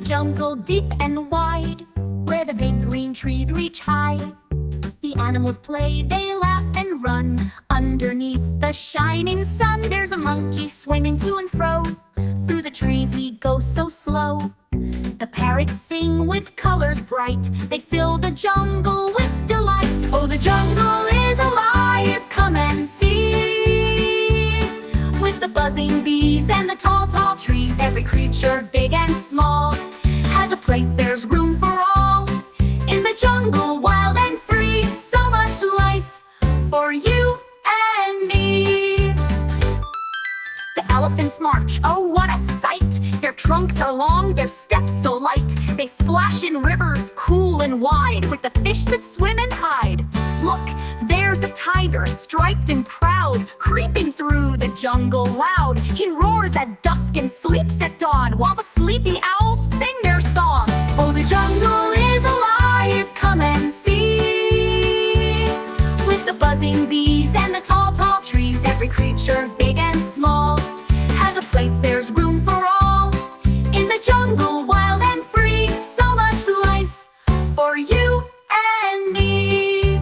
jungle deep and wide, where the big green trees reach high. The animals play, they laugh and run. Underneath the shining sun, there's a monkey swinging to and fro. Through the trees we go so slow. The parrots sing with colors bright. They fill the jungle with delight. Oh, the jungle is alive, come and see. With the buzzing bees and the tall, tall trees, every creature, big and small, has a place, there's room for all. In the jungle, wild and free, so much life for you and me. The elephants march, oh what a sight! Their trunks are long, their steps so light. They splash in rivers cool and wide, with the fish that swim and hide. Look, there's a tiger, striped and proud, creeping through the jungle loud. He roars at dusk and sleeps at dawn, while the sleepy owls sing their song. Oh, the jungle is alive, come and see. With the buzzing bees and the tall, tall trees, every creature, big and small, has a place, there's room for all. In the jungle, wild and free, so much life for you and me.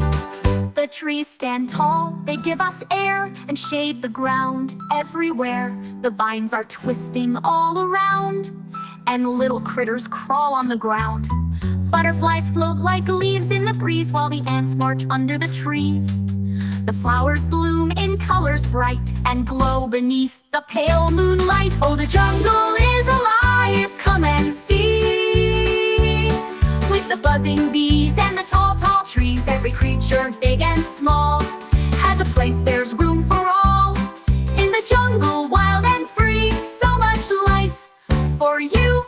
The trees stand tall, they give us air and shade the ground everywhere. The vines are twisting all around, and little critters crawl on the ground. Butterflies float like leaves in the breeze, while the ants march under the trees. The flowers bloom in colors bright and glow beneath the pale moonlight. Oh, the jungle is alive, come and see. With the buzzing bees and the tall, tall trees, every creature, big and small, has a place, there's room for all. In the jungle, wild and free, so much life for you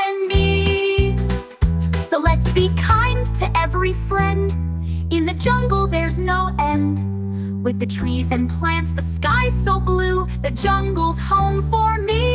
and me. So let's be kind to every friend. In the jungle there's no end. With the trees and plants, the sky's so blue, the jungle's home for me.